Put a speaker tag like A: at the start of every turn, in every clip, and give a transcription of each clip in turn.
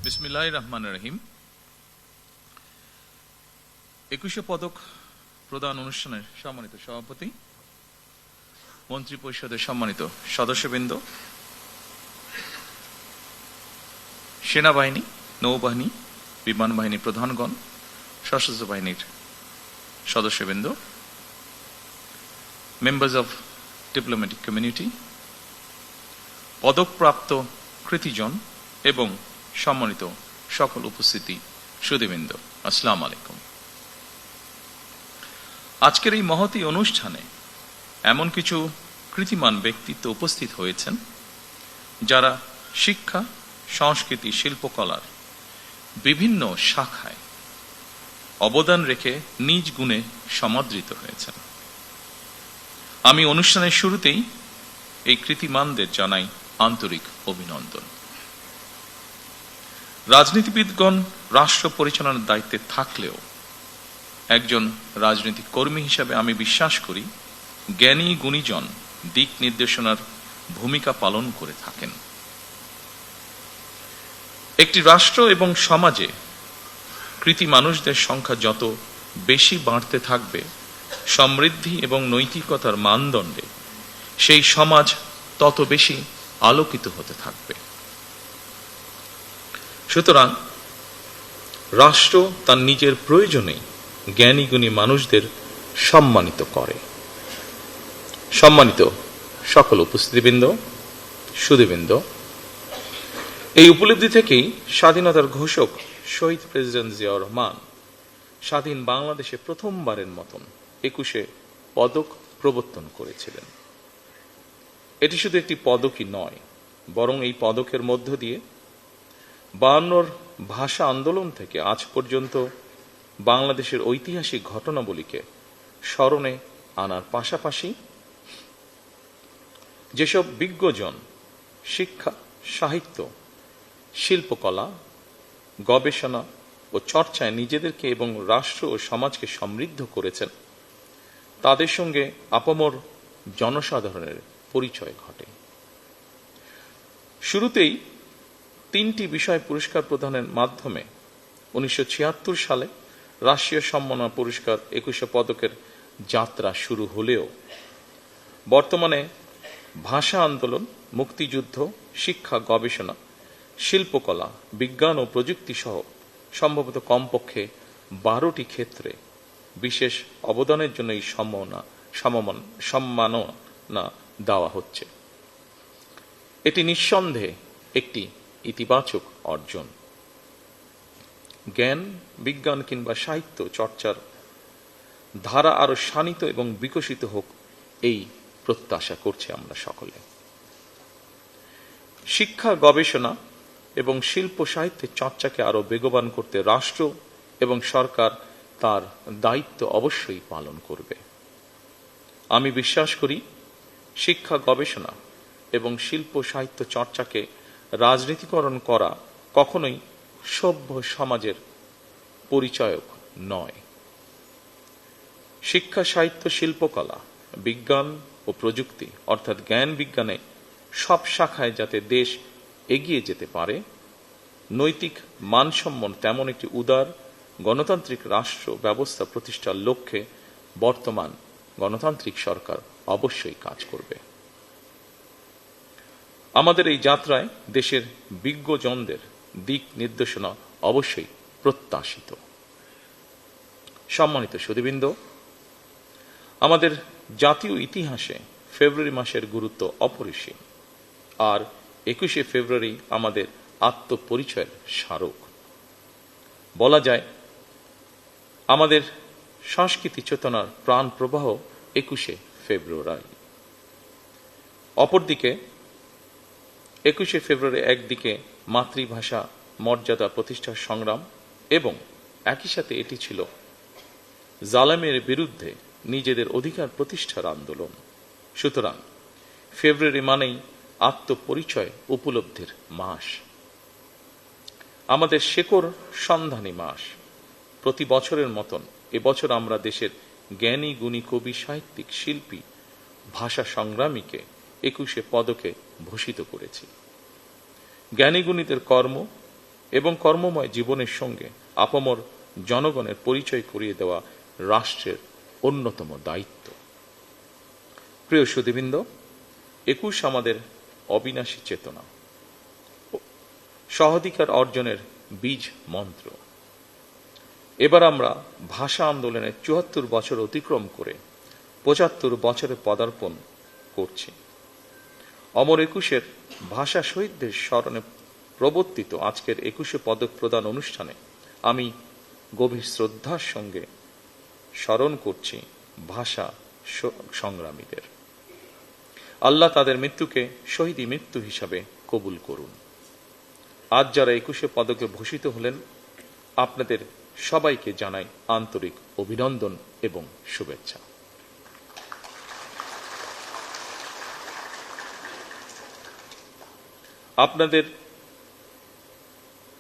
A: বিসমিল্লাহির রহমানির রহিম। 21শে পদক প্রদান অনুষ্ঠানের সম্মানিত সভাপতি, মন্ত্রী পরিষদের সম্মানিত সদস্যবৃন্দ, সেনাবাহিনী, নৌবাহিনী, বিমান বাহিনী প্রধানগণ, সশস্ত্র বাহিনীর সদস্যবৃন্দ, মেম্বার্স অফ ডিপ্লোম্যাটিক কমিউনিটি, পদকপ্রাপ্ত কৃতিজন এবং সম্মানিত সকল উপস্থিতি সুধীবৃন্দ, আসসালামু আলাইকুম। আজকের এই মহতী অনুষ্ঠানে এমন কিছু কৃতিমান ব্যক্তিত্ব উপস্থিত হয়েছেন যারা শিক্ষা, সংস্কৃতি, শিল্পকলার বিভিন্ন শাখায় অবদান রেখে নিজ গুণে সমাদৃত হয়েছেন। আমি অনুষ্ঠানের শুরুতেই এই কৃতিমানদের জানাই আন্তরিক অভিনন্দন। রাজনীতিবিদগণ রাষ্ট্র পরিচালনার দায়িত্বে থাকলেও একজন রাজনৈতিক কর্মী হিসাবে আমি বিশ্বাস করি জ্ঞানী গুণীজন দিক নির্দেশনার ভূমিকা পালন করে থাকেন। একটি রাষ্ট্র এবং সমাজে কৃতি মানুষদের সংখ্যা যত বেশি বাড়তে থাকবে, সমৃদ্ধি এবং নৈতিকতার মানদণ্ডে সেই সমাজ তত বেশি আলোকিত হতে থাকবে। সুতরাং রাষ্ট্র তার নিজের প্রয়োজনে জ্ঞানী গুণী মানুষদের সম্মানিত করে। সম্মানিত সকল উপস্থিতিবৃন্দ, সুধীবৃন্দ, এই উপলব্ধি থেকেই স্বাধীনতার ঘোষক শহীদ প্রেসিডেন্ট জিয়াউর রহমান স্বাধীন বাংলাদেশে প্রথমবারের মতন 21শে পদক প্রবর্তন করেছিলেন। এটি শুধু একটি পদকই নয়, বরং এই পদকের মধ্য দিয়ে 52 ভাষা আন্দোলন থেকে আজ পর্যন্ত বাংলাদেশের ঐতিহাসিক ঘটনাবলীকে স্মরণে আনার পাশাপাশি যেসব বিজ্ঞজন শিক্ষা, সাহিত্য, শিল্পকলা, গবেষণা ও চর্চায় নিজেদেরকে এবং রাষ্ট্র ও সমাজকে সমৃদ্ধ করেছেন, তাদের সঙ্গে আপামর জনসাধারণের পরিচয় ঘটে। শুরুতেই 3টি বিষয় পুরস্কার প্রদানের মাধ্যমে 1976 সালে রাষ্ট্রীয় সম্মাননা পুরস্কার 21শে পদকের যাত্রা শুরু হলেও বর্তমানে ভাষা আন্দোলন, মুক্তিযুদ্ধ, শিক্ষা, গবেষণা, শিল্পকলা, বিজ্ঞান ও প্রযুক্তি সহ সম্ভবত কমপক্ষে 12টি ক্ষেত্রে বিশেষ অবদানের জন্য এই সম্মাননা দেওয়া হচ্ছে। এটি নিঃসন্দেহে একটি ইতিবাচক অর্জন। জ্ঞান, বিজ্ঞান কিংবা সাহিত্য চর্চার ধারা আরো শানিত এবং বিকশিত হোক, এই প্রত্যাশা করছি আমরা সকলে। শিক্ষা, গবেষণা এবং শিল্প সাহিত্যের চর্চাকে আরো বেগবান করতে রাষ্ট্র এবং সরকার তার দায়িত্ব অবশ্যই পালন করবে। আমি বিশ্বাস করি শিক্ষা, গবেষণা এবং শিল্প সাহিত্য চর্চাকে রাজনীতিকরণ করা কখনোই সভ্য সমাজের পরিচায়ক নয়। শিক্ষা, সাহিত্য, শিল্পকলা, বিজ্ঞান ও প্রযুক্তি অর্থাৎ জ্ঞান বিজ্ঞানে সব শাখায় যাতে দেশ এগিয়ে যেতে পারে, নৈতিক মানসম্পন্ন তেমন একটি উদার গণতান্ত্রিক রাষ্ট্র ব্যবস্থা প্রতিষ্ঠার লক্ষ্যে বর্তমান গণতান্ত্রিক সরকার অবশ্যই কাজ করবে। আমাদের এই যাত্রায় দেশের বিজ্ঞজনদের দিক নির্দেশনা অবশ্যই প্রত্যাশিত। সম্মানিত সুধীবৃন্দ, আমাদের জাতীয় ইতিহাসে ফেব্রুয়ারি মাসের গুরুত্ব অপরিসীম, আর 21শে ফেব্রুয়ারি আমাদের আত্মপরিচয়ের স্মারক। বলা যায় আমাদের সংস্কৃতি চেতনার প্রাণ প্রবাহ 21শে ফেব্রুয়ারি। অপরদিকে 21শে ফেব্রুয়ারি একদিকে মাতৃভাষা মর্যাদা প্রতিষ্ঠার সংগ্রাম এবং একই সাথে এটি ছিল জালেমের বিরুদ্ধে নিজেদের অধিকার প্রতিষ্ঠার আন্দোলন। সুতরাং ফেব্রুয়ারি মানেই আত্মপরিচয় উপলব্ধির মাস, আমাদের শেকড় সন্ধানী মাস। প্রতি বছরের মতন এবছর আমরা দেশের জ্ঞানী গুণী কবি, সাহিত্যিক, শিল্পী, ভাষা সংগ্রামীকে 21শে পদকে ভূষিত করেছি। জ্ঞানীগুণীদের কর্ম এবং কর্মময় জীবনের সঙ্গে আপামর জনগণের পরিচয় করিয়ে দেওয়া রাষ্ট্রের অন্যতম দায়িত্ব। প্রিয় সুধীবৃন্দ, 21 আমাদের অবিনাশী চেতনা, সহাধিকার অর্জনের বীজ মন্ত্র। এবার আমরা ভাষা আন্দোলনের 74 বছর অতিক্রম করে 75 বছরে পদার্পণ করছি। অমর 21-এর ভাষা শহীদদের স্মরণে প্রবর্তিত আজকের 21শে পদক প্রদান অনুষ্ঠানে আমি গভীর শ্রদ্ধার সঙ্গে স্মরণ করছি ভাষা সংগ্রামীদের। আল্লাহ তাদের মৃত্যুকে শহীদি মৃত্যু হিসাবে কবুল করুন। আজ যারা 21শে পদকে ভূষিত হলেন, আপনাদের সবাইকে জানাই আন্তরিক অভিনন্দন এবং শুভেচ্ছা। আপনাদের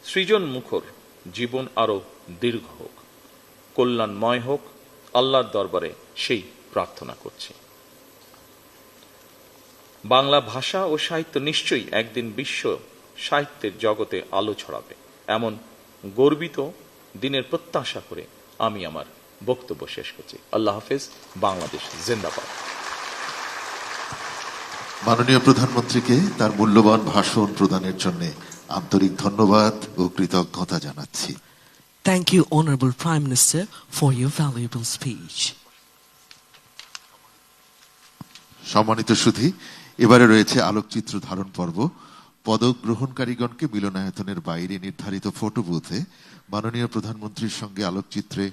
A: সৃজন মুখর জীবন আরো দীর্ঘ হোক, কল্যাণময় হোক, আল্লাহর দরবারে সেই প্রার্থনা করছি। বাংলা ভাষা ও সাহিত্য নিশ্চয়ই একদিন বিশ্ব সাহিত্যের জগতে আলো ছড়াবে, এমন গর্বিত দিনের প্রত্যাশা করে আমি আমার বক্তব্য শেষ করছি। আল্লাহ হাফেজ। বাংলাদেশ জিন্দাবাদ।
B: মাননীয় প্রধানমন্ত্রীকে তার মূল্যবান ভাষণ প্রদানের জন্য আন্তরিক ধন্যবাদ ও কৃতজ্ঞতা জানাচ্ছি।
C: Thank you, Honorable Prime Minister, for your valuable speech.
B: সম্মানিত সুধী, এবারে রয়েছে আলোকচিত্র ধারণ পর্ব। পদক গ্রহণকারীগণকে মিলনায়তনের বাইরে নির্ধারিত ফটো বুথে মাননীয় প্রধানমন্ত্রীর সঙ্গে আলোকচিত্রে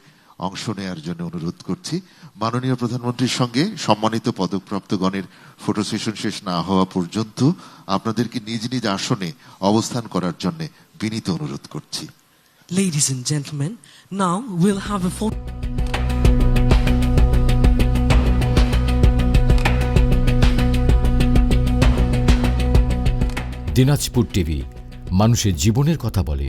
B: অংশ নেয়ার জন্য অনুরোধ করছি। মাননীয় প্রধানমন্ত্রীর সঙ্গে সম্মানিত পদকপ্রাপ্তগণের ফটো সেশন শেষ না হওয়া পর্যন্ত আপনাদেরকে নিজ নিজ আসনে অবস্থান করার জন্য বিনীত অনুরোধ করছি।
C: Ladies and gentlemen, now we'll have a photo.
D: Dinajpur TV মানুষের জীবনের কথা বলে।